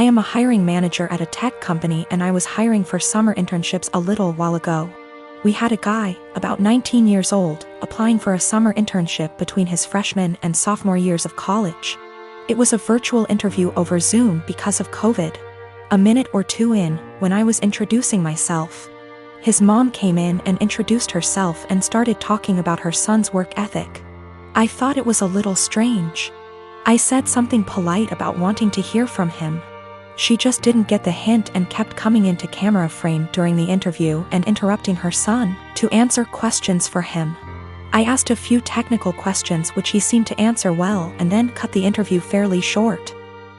I am a hiring manager at a tech company and I was hiring for summer internships a little while ago. We had a guy, about 19 years old, applying for a summer internship between his freshman and sophomore years of college. It was a virtual interview over Zoom because of COVID. A minute or two in, when I was introducing myself, his mom came in and introduced herself and started talking about her son's work ethic. I thought it was a little strange. I said something polite about wanting to hear from him. She just didn't get the hint and kept coming into camera frame during the interview and interrupting her son to answer questions for him. I asked a few technical questions which he seemed to answer well and then cut the interview fairly short.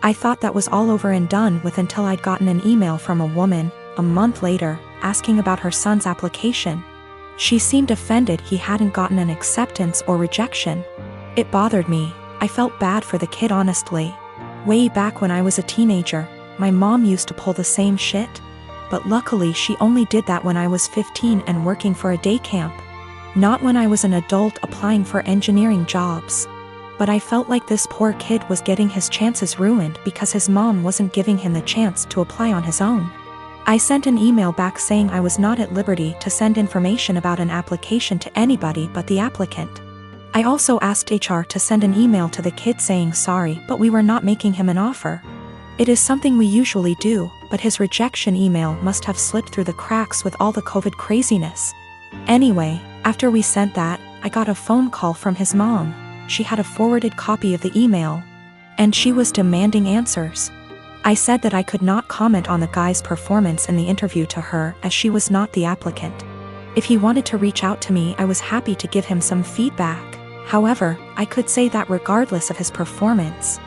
I thought that was all over and done with until I'd gotten an email from a woman, a month later, asking about her son's application. She seemed offended he hadn't gotten an acceptance or rejection. It bothered me. I felt bad for the kid honestly. Way back when I was a teenager, my mom used to pull the same shit. But luckily she only did that when I was 15 and working for a day camp. Not when I was an adult applying for engineering jobs. But I felt like this poor kid was getting his chances ruined because his mom wasn't giving him the chance to apply on his own. I sent an email back saying I was not at liberty to send information about an application to anybody but the applicant. I also asked HR to send an email to the kid saying sorry, but we were not making him an offer. It is something we usually do, but his rejection email must have slipped through the cracks with all the COVID craziness. Anyway, after we sent that, I got a phone call from his mom. She had a forwarded copy of the email, and she was demanding answers. I said that I could not comment on the guy's performance in the interview to her as she was not the applicant. If he wanted to reach out to me, I was happy to give him some feedback. However, I could say that regardless of his performance,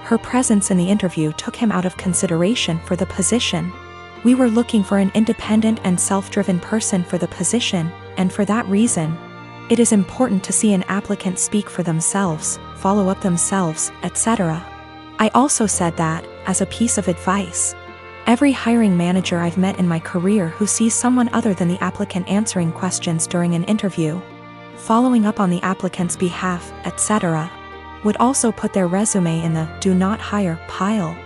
her presence in the interview took him out of consideration for the position. We were looking for an independent and self-driven person for the position, and for that reason, it is important to see an applicant speak for themselves, follow up themselves, etc. I also said that, as a piece of advice, every hiring manager I've met in my career who sees someone other than the applicant answering questions during an interview, following up on the applicant's behalf, etc., would also put their resume in the do not hire pile.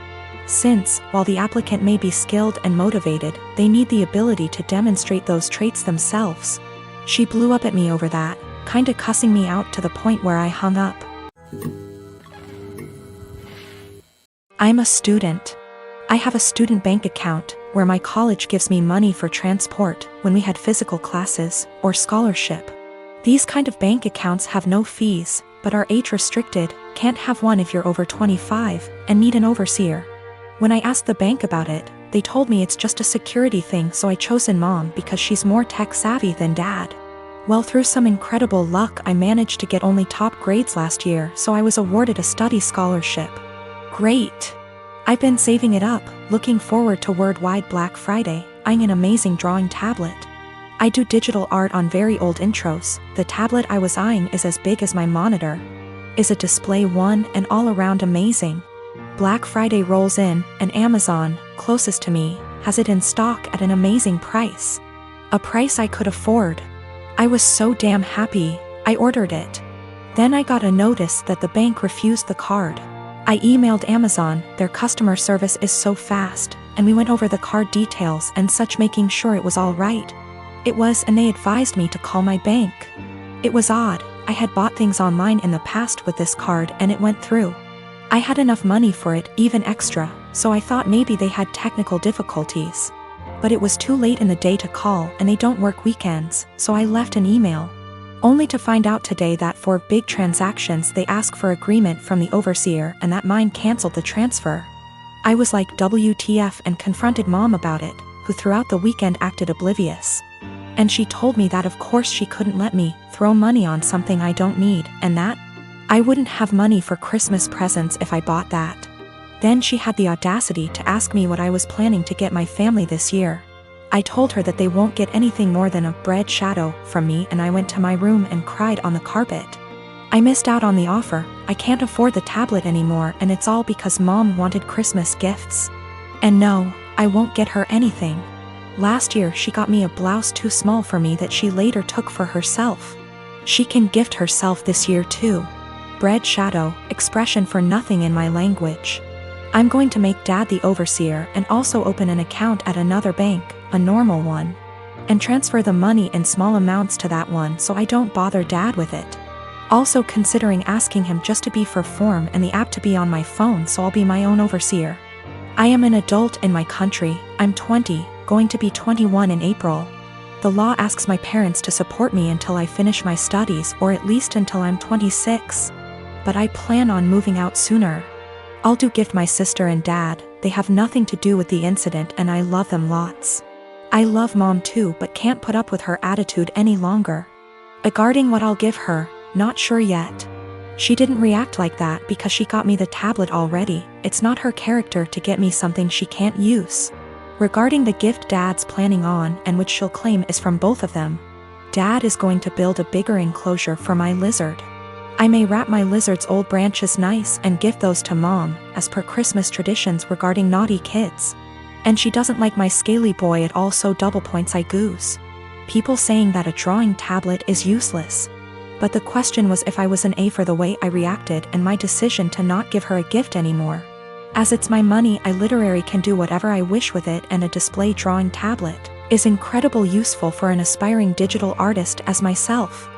Since, while the applicant may be skilled and motivated, they need the ability to demonstrate those traits themselves. She blew up at me over that, kinda cussing me out to the point where I hung up. I'm a student. I have a student bank account, where my college gives me money for transport when we had physical classes, or scholarship. These kind of bank accounts have no fees, but are age restricted, can't have one if you're over 25, and need an overseer. When I asked the bank about it, they told me it's just a security thing, so I chosen mom because she's more tech savvy than dad. Well, through some incredible luck I managed to get only top grades last year, so I was awarded a study scholarship. Great! I've been saving it up, looking forward to worldwide Black Friday, eyeing an amazing drawing tablet. I do digital art on very old intros. The tablet I was eyeing is as big as my monitor. Is a display one and all around amazing. Black Friday rolls in, and Amazon, closest to me, has it in stock at an amazing price. A price I could afford. I was so damn happy, I ordered it. Then I got a notice that the bank refused the card. I emailed Amazon, their customer service is so fast, and we went over the card details and such, making sure it was all right. It was, and they advised me to call my bank. It was odd, I had bought things online in the past with this card and it went through. I had enough money for it, even extra, so I thought maybe they had technical difficulties. But it was too late in the day to call, and they don't work weekends, so I left an email. Only to find out today that for big transactions they ask for agreement from the overseer and that mine canceled the transfer. I was like WTF and confronted mom about it, who throughout the weekend acted oblivious. And she told me that of course she couldn't let me throw money on something I don't need, and that I wouldn't have money for Christmas presents if I bought that. Then she had the audacity to ask me what I was planning to get my family this year. I told her that they won't get anything more than a bread shadow from me, and I went to my room and cried on the carpet. I missed out on the offer. I can't afford the tablet anymore, and it's all because mom wanted Christmas gifts. And no, I won't get her anything. Last year she got me a blouse too small for me that she later took for herself. She can gift herself this year too. Bread shadow, expression for nothing in my language. I'm going to make Dad the overseer and also open an account at another bank, a normal one, and transfer the money in small amounts to that one so I don't bother Dad with it. Also considering asking him just to be for form and the app to be on my phone so I'll be my own overseer. I am an adult in my country. I'm 20, going to be 21 in April. The law asks my parents to support me until I finish my studies or at least until I'm 26. But I plan on moving out sooner. I'll do gift my sister and Dad. They have nothing to do with the incident and I love them lots. I love Mom too but can't put up with her attitude any longer. Regarding what I'll give her, not sure yet. She didn't react like that because she got me the tablet already. It's not her character to get me something she can't use. Regarding the gift Dad's planning on and which she'll claim is from both of them, Dad is going to build a bigger enclosure for my lizard. I may wrap my lizard's old branches nice and give those to Mom, as per Christmas traditions regarding naughty kids. And she doesn't like my scaly boy at all, so double points I goose. People saying that a drawing tablet is useless. But the question was if I was an A for the way I reacted and my decision to not give her a gift anymore. As it's my money, I literally can do whatever I wish with it, and a display drawing tablet is incredibly useful for an aspiring digital artist as myself.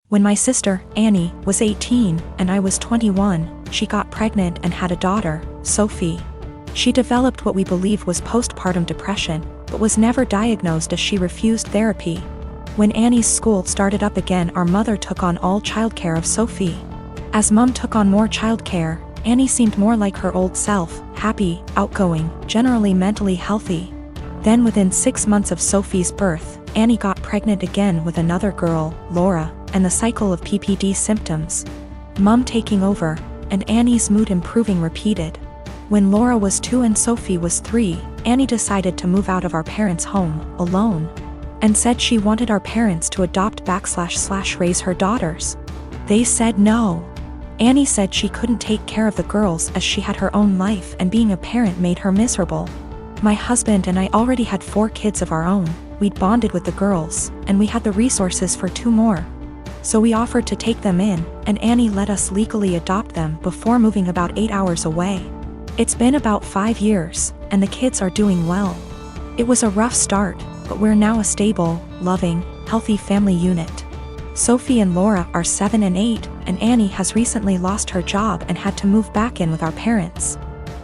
When my sister, Annie, was 18 and I was 21, she got pregnant and had a daughter, Sophie. She developed what we believe was postpartum depression, but was never diagnosed as she refused therapy. When Annie's school started up again, our mother took on all childcare of Sophie. As Mom took on more childcare, Annie seemed more like her old self, happy, outgoing, generally mentally healthy. Then within 6 months of Sophie's birth, Annie got pregnant again with another girl, Laura, and the cycle of PPD symptoms. Mom taking over, and Annie's mood improving repeated. When Laura was 2 and Sophie was 3, Annie decided to move out of our parents' home, alone, and said she wanted our parents to adopt / raise her daughters. They said no. Annie said she couldn't take care of the girls as she had her own life and being a parent made her miserable. My husband and I already had 4 kids of our own. We'd bonded with the girls, and we had the resources for 2 more. So we offered to take them in, and Annie let us legally adopt them before moving about 8 hours away. It's been about 5 years, and the kids are doing well. It was a rough start, but we're now a stable, loving, healthy family unit. Sophie and Laura are 7 and 8, and Annie has recently lost her job and had to move back in with our parents.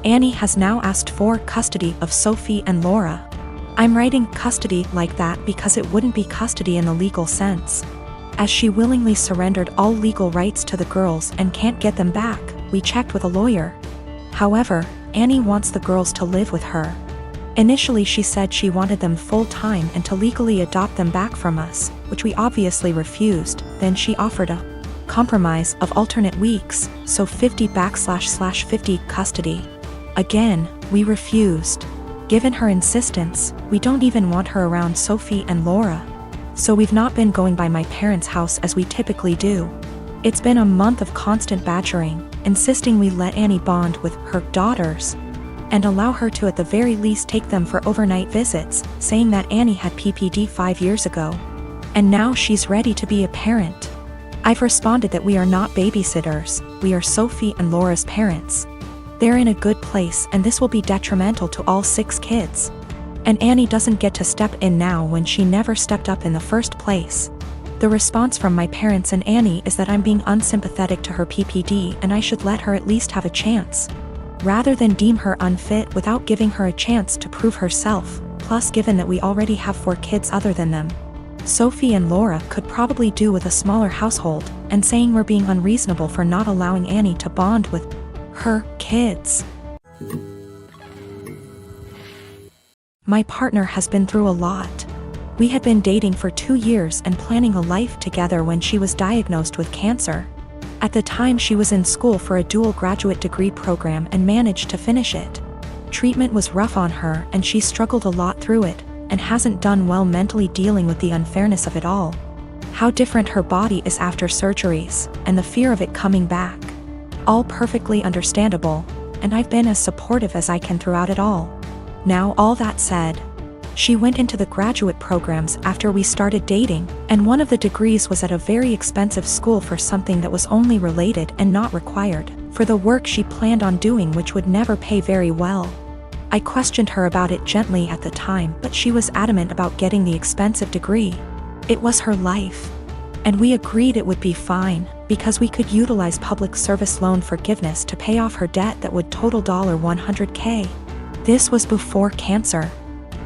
Annie has now asked for custody of Sophie and Laura. I'm writing custody like that because it wouldn't be custody in the legal sense. As she willingly surrendered all legal rights to the girls and can't get them back, we checked with a lawyer. However, Annie wants the girls to live with her. Initially she said she wanted them full-time and to legally adopt them back from us, which we obviously refused. Then she offered a compromise of alternate weeks, so 50 / 50 custody. Again, we refused. Given her insistence, we don't even want her around Sophie and Laura. So we've not been going by my parents' house as we typically do. It's been a month of constant badgering, insisting we let Annie bond with her daughters and allow her to at the very least take them for overnight visits, saying that Annie had PPD 5 years ago. And now she's ready to be a parent. I've responded that we are not babysitters, we are Sophie and Laura's parents. They're in a good place and this will be detrimental to all 6 kids. And Annie doesn't get to step in now when she never stepped up in the first place. The response from my parents and Annie is that I'm being unsympathetic to her PPD and I should let her at least have a chance, rather than deem her unfit without giving her a chance to prove herself. Plus, given that we already have 4 kids other than them, Sophie and Laura could probably do with a smaller household, and saying we're being unreasonable for not allowing Annie to bond with her kids. My partner has been through a lot. We had been dating for 2 years and planning a life together when she was diagnosed with cancer. At the time she was in school for a dual graduate degree program and managed to finish it. Treatment was rough on her and she struggled a lot through it, and hasn't done well mentally dealing with the unfairness of it all. How different her body is after surgeries, and the fear of it coming back. All perfectly understandable, and I've been as supportive as I can throughout it all. Now all that said, She went into the graduate programs after we started dating, and one of the degrees was at a very expensive school for something that was only related and not required for the work she planned on doing, which would never pay very well. I questioned her about it gently at the time, but she was adamant about getting the expensive degree. It was her life. And we agreed it would be fine, because we could utilize public service loan forgiveness to pay off her debt that would total $100K. This was before cancer.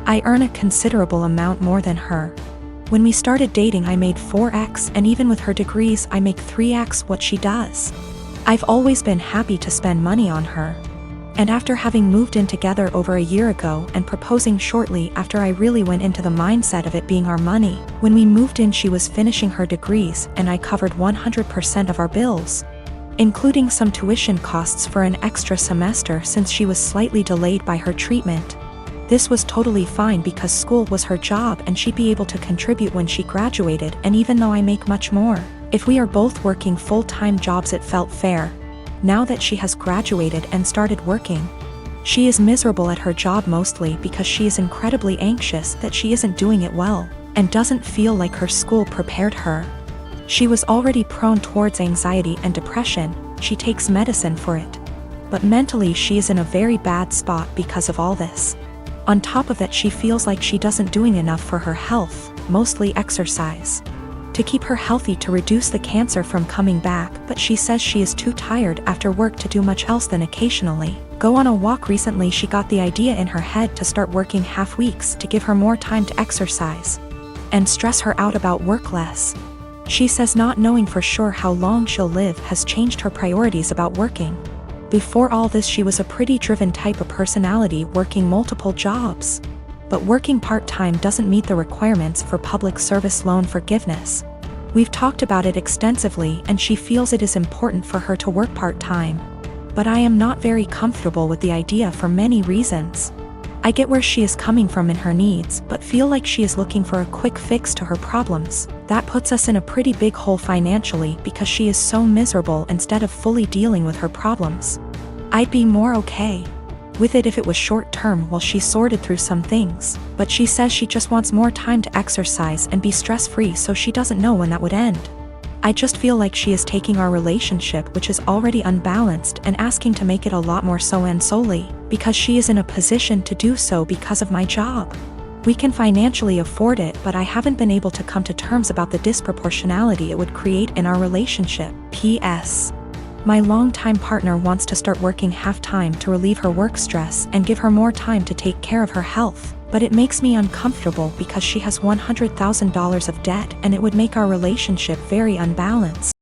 I earn a considerable amount more than her. When we started dating, I made 4x, and even with her degrees I make 3x what she does. I've always been happy to spend money on her. And after having moved in together over a year ago and proposing shortly after, I really went into the mindset of it being our money. When we moved in, she was finishing her degrees and I covered 100% of our bills, including some tuition costs for an extra semester since she was slightly delayed by her treatment. This was totally fine because school was her job and she'd be able to contribute when she graduated, and even though I make much more, if we are both working full-time jobs, it felt fair. Now that she has graduated and started working, she is miserable at her job, mostly because she is incredibly anxious that she isn't doing it well and doesn't feel like her school prepared her. She was already prone towards anxiety and depression. She takes medicine for it. But mentally she is in a very bad spot because of all this. On top of that, she feels like she doesn't doing enough for her health, mostly exercise, to keep her healthy to reduce the cancer from coming back, but she says she is too tired after work to do much else than occasionally go on a walk. Recently she got the idea in her head to start working half weeks to give her more time to exercise and stress her out about work less. She says not knowing for sure how long she'll live has changed her priorities about working. Before all this, she was a pretty driven type of personality, working multiple jobs. But working part-time doesn't meet the requirements for public service loan forgiveness. We've talked about it extensively and she feels it is important for her to work part-time. But I am not very comfortable with the idea for many reasons. I get where she is coming from in her needs, but feel like she is looking for a quick fix to her problems. That puts us in a pretty big hole financially because she is so miserable instead of fully dealing with her problems. I'd be more okay with it if it was short term while she sorted through some things, but she says she just wants more time to exercise and be stress-free, so she doesn't know when that would end. I just feel like she is taking our relationship, which is already unbalanced, and asking to make it a lot more so, and solely because she is in a position to do so because of my job. We can financially afford it, but I haven't been able to come to terms about the disproportionality it would create in our relationship. P.S. My longtime partner wants to start working half-time to relieve her work stress and give her more time to take care of her health, but it makes me uncomfortable because she has $100,000 of debt and it would make our relationship very unbalanced.